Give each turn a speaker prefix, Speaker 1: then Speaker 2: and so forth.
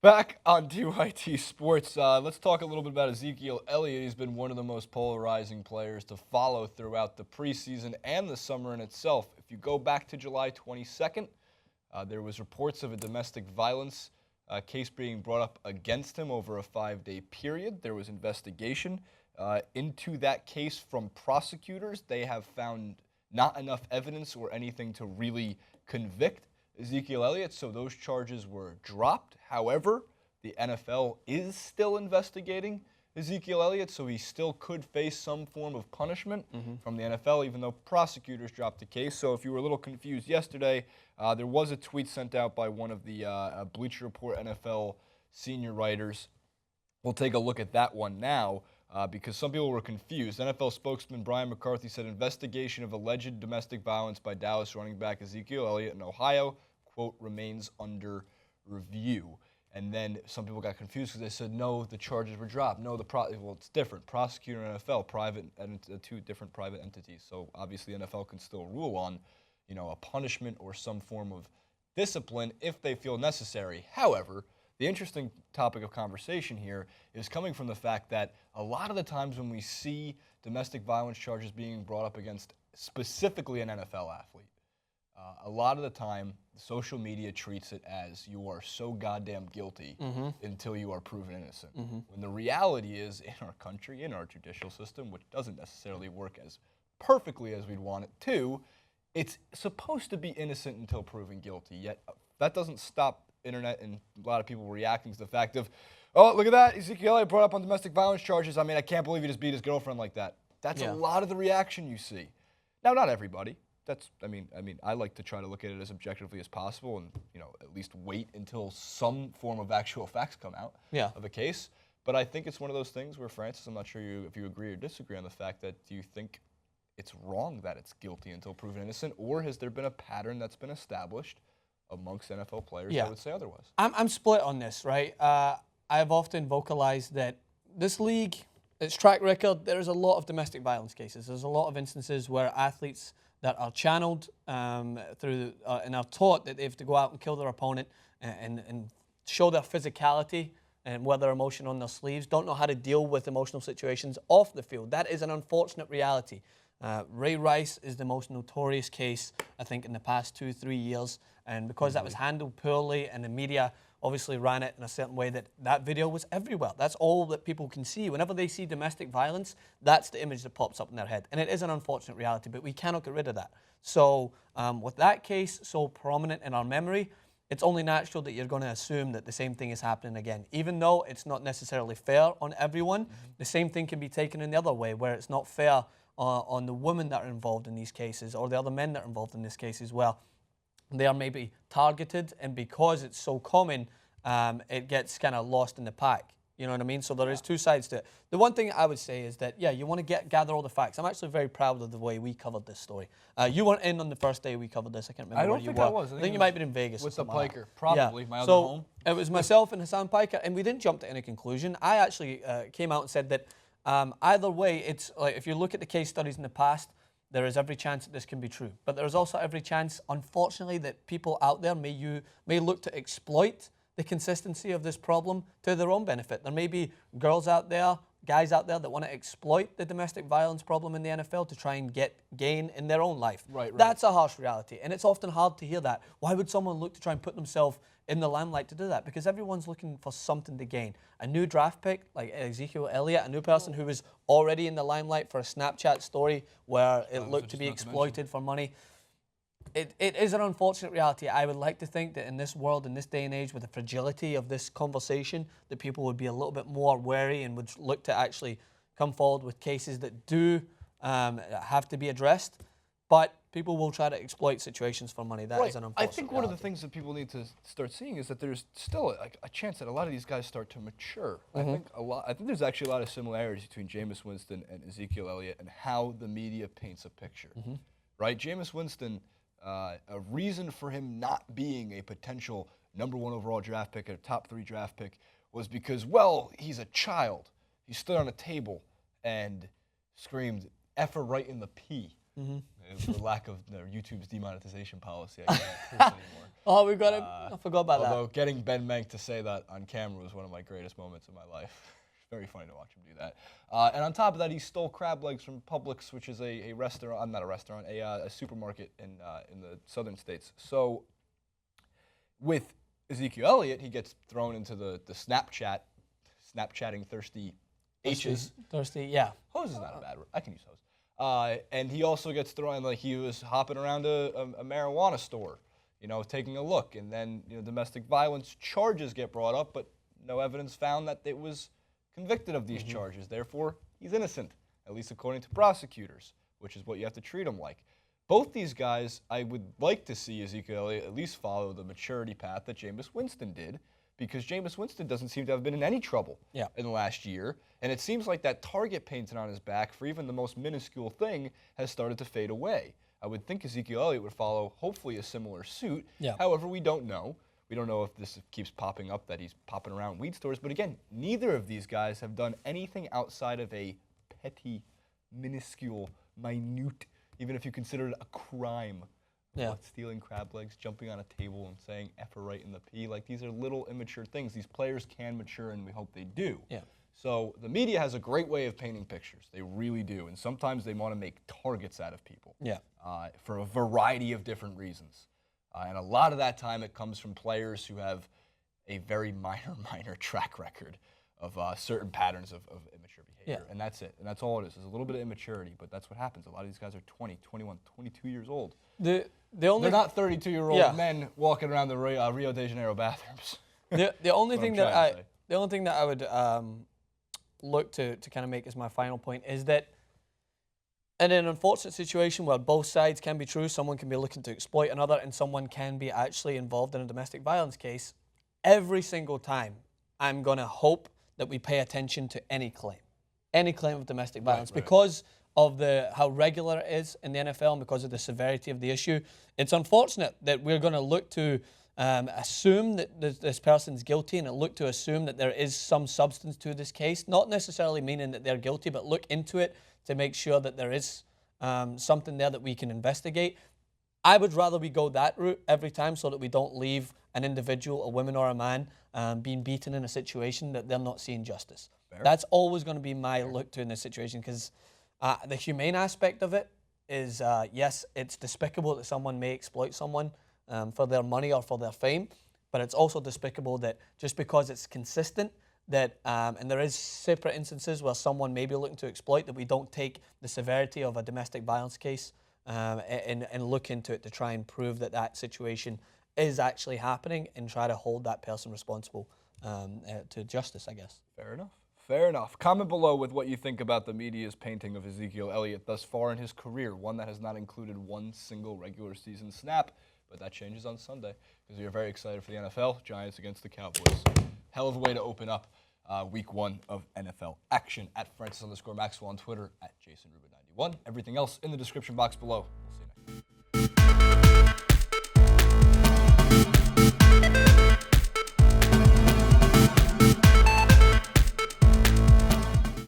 Speaker 1: Back on DYT Sports, let's talk a little bit about Ezekiel Elliot. He's been one of the most polarizing players to follow throughout the preseason and the summer in itself. If you go back to July 22nd, there was reports of a domestic violence case being brought up against him over a 5-day period. There was investigation into that case from prosecutors. They have found not enough evidence or anything to really convict Ezekiel Elliott, so those charges were dropped. However, the NFL is still investigating Ezekiel Elliott, so he still could face some form of punishment from the NFL, even though prosecutors dropped the case. So if you were a little confused yesterday, there was a tweet sent out by one of the Bleacher Report NFL senior writers. We'll take a look at that one now. Because some people were confused. NFL spokesman Brian McCarthy said investigation of alleged domestic violence by Dallas running back Ezekiel Elliott in Ohio, quote, remains under review. And then some people got confused because they said, no, the charges were dropped. No, well, it's different. Prosecutor and NFL, two different private entities. So obviously NFL can still rule on, a punishment or some form of discipline if they feel necessary. However, the interesting topic of conversation here is coming from the fact that a lot of the times when we see domestic violence charges being brought up against specifically an NFL athlete, a lot of the time social media treats it as you are so goddamn guilty until you are proven innocent. When the reality is in our country, in our judicial system, which doesn't necessarily work as perfectly as we'd want it to, it's supposed to be innocent until proven guilty. Yet that doesn't stop internet and a lot of people reacting to the fact of, oh, look at that, Ezekiel Elliott brought up on domestic violence charges. I mean, I can't believe he just beat his girlfriend like that. That's a lot of the reaction you see. Now, not everybody. I like to try to look at it as objectively as possible and, at least wait until some form of actual facts come out of a case. But I think it's one of those things where, Francis, I'm not sure if you agree or disagree on the fact that do you think it's wrong that it's guilty until proven innocent, or has there been a pattern that's been established amongst NFL players that would say otherwise?
Speaker 2: I'm split on this, right? I've often vocalized that this league, its track record, there's a lot of domestic violence cases. There's a lot of instances where athletes that are channeled through and are taught that they have to go out and kill their opponent and show their physicality and wear their emotion on their sleeves, don't know how to deal with emotional situations off the field. That is an unfortunate reality. Ray Rice is the most notorious case, I think, in the past 2-3 years. And because that was handled poorly and the media obviously ran it in a certain way, that video was everywhere. That's all that people can see. Whenever they see domestic violence, that's the image that pops up in their head. And it is an unfortunate reality, but we cannot get rid of that. So with that case so prominent in our memory, it's only natural that you're going to assume that the same thing is happening again. Even though it's not necessarily fair on everyone, the same thing can be taken in the other way, where it's not fair on the women that are involved in these cases or the other men that are involved in this case as well. They are maybe targeted, and because it's so common, it gets kind of lost in the pack. You know what I mean? So there is two sides to it. The one thing I would say is that, you want to gather all the facts. I'm actually very proud of the way we covered this story. You weren't in on the first day we covered this. I can't remember where you were.
Speaker 1: I don't think I was.
Speaker 2: I think you might have been in Vegas.
Speaker 1: With the Piker, probably, my other
Speaker 2: so
Speaker 1: home.
Speaker 2: It was myself and Hassan Piker, and we didn't jump to any conclusion. I actually came out and said that either way, it's like if you look at the case studies in the past, there is every chance that this can be true. But there is also every chance, unfortunately, that people out there may look to exploit the consistency of this problem to their own benefit. There may be girls out there, guys out there that want to exploit the domestic violence problem in the NFL to try and get gain in their own life.
Speaker 1: Right.
Speaker 2: That's a harsh reality, and it's often hard to hear that. Why would someone look to try and put themselves in the limelight to do that? Because everyone's looking for something to gain. A new draft pick like Ezekiel Elliott, a new person who was already in the limelight for a Snapchat story where it looked to be exploited for money. It is an unfortunate reality. I would like to think that in this world, in this day and age, with the fragility of this conversation, that people would be a little bit more wary and would look to actually come forward with cases that do have to be addressed. But people will try to exploit situations for money. That is an unfortunate
Speaker 1: I think one of the things that people need to start seeing is that there's still a chance that a lot of these guys start to mature. I think there's actually a lot of similarities between Jameis Winston and Ezekiel Elliott and how the media paints a picture. Right? Jameis Winston, a reason for him not being a potential #1 overall draft pick, a top 3 draft pick, was because, well, he's a child. He stood on a table and screamed, "F her right in the P." The lack of YouTube's demonetization policy, I can't post anymore.
Speaker 2: Oh, we've got it. I forgot about that.
Speaker 1: Although getting Ben Menk to say that on camera was one of my greatest moments in my life. Very funny to watch him do that. And on top of that, he stole crab legs from Publix, which is a restaurant, not a restaurant, a supermarket in the southern states. So with Ezekiel Elliott, he gets thrown into the Snapchatting thirsty H's.
Speaker 2: Thirsty, yeah.
Speaker 1: Hose is not a bad word. I can use hose. And he also gets thrown, like he was hopping around a marijuana store, taking a look. And then, domestic violence charges get brought up, but no evidence found that it was convicted of these charges. Therefore, he's innocent, at least according to prosecutors, which is what you have to treat him like. Both these guys, I would like to see Ezekiel Elliott at least follow the maturity path that Jameis Winston did, because Jameis Winston doesn't seem to have been in any trouble in the last year. And it seems like that target painted on his back for even the most minuscule thing has started to fade away. I would think Ezekiel Elliott would follow, hopefully, a similar suit.
Speaker 2: Yeah.
Speaker 1: However, we don't know. We don't know if this keeps popping up, that he's popping around weed stores. But again, neither of these guys have done anything outside of a petty, minuscule, minute, even if you consider it a crime.
Speaker 2: Yeah.
Speaker 1: What, stealing crab legs, jumping on a table and saying F her right in the P. Like, these are little immature things. These players can mature, and we hope they do.
Speaker 2: Yeah.
Speaker 1: So the media has a great way of painting pictures. They really do. And sometimes they want to make targets out of people for a variety of different reasons. And a lot of that time it comes from players who have a very minor track record of certain patterns of immature behavior.
Speaker 2: Yeah.
Speaker 1: And that's it. And that's all it is. There's a little bit of immaturity, but that's what happens. A lot of these guys are 20, 21, 22 years old.
Speaker 2: They're
Speaker 1: not 32-year-old men walking around the Rio de Janeiro bathrooms.
Speaker 2: The only thing that I would look to kind of make as my final point is that in an unfortunate situation where both sides can be true, someone can be looking to exploit another, and someone can be actually involved in a domestic violence case, every single time I'm going to hope that we pay attention to any claim of domestic violence, because of how regular it is in the NFL and because of the severity of the issue. It's unfortunate that we're going to look to assume that this person's guilty, and look to assume that there is some substance to this case, not necessarily meaning that they're guilty, but look into it to make sure that there is something there that we can investigate. I would rather we go that route every time, so that we don't leave an individual, a woman or a man, being beaten in a situation that they're not seeing justice. Fair. That's always going to be my look to in this situation, because the humane aspect of it is, yes, it's despicable that someone may exploit someone for their money or for their fame, but it's also despicable that just because it's consistent, that and there is separate instances where someone may be looking to exploit, that we don't take the severity of a domestic violence case and look into it to try and prove that that situation is actually happening, and try to hold that person responsible to justice, I guess.
Speaker 1: Fair enough. Fair enough. Comment below with what you think about the media's painting of Ezekiel Elliott thus far in his career, one that has not included one single regular season snap, but that changes on Sunday, because we are very excited for the NFL. Giants against the Cowboys. Hell of a way to open up week 1 of NFL action. At Francis_Maxwell on Twitter, at JasonRubin91. Everything else in the description box below. We'll see you.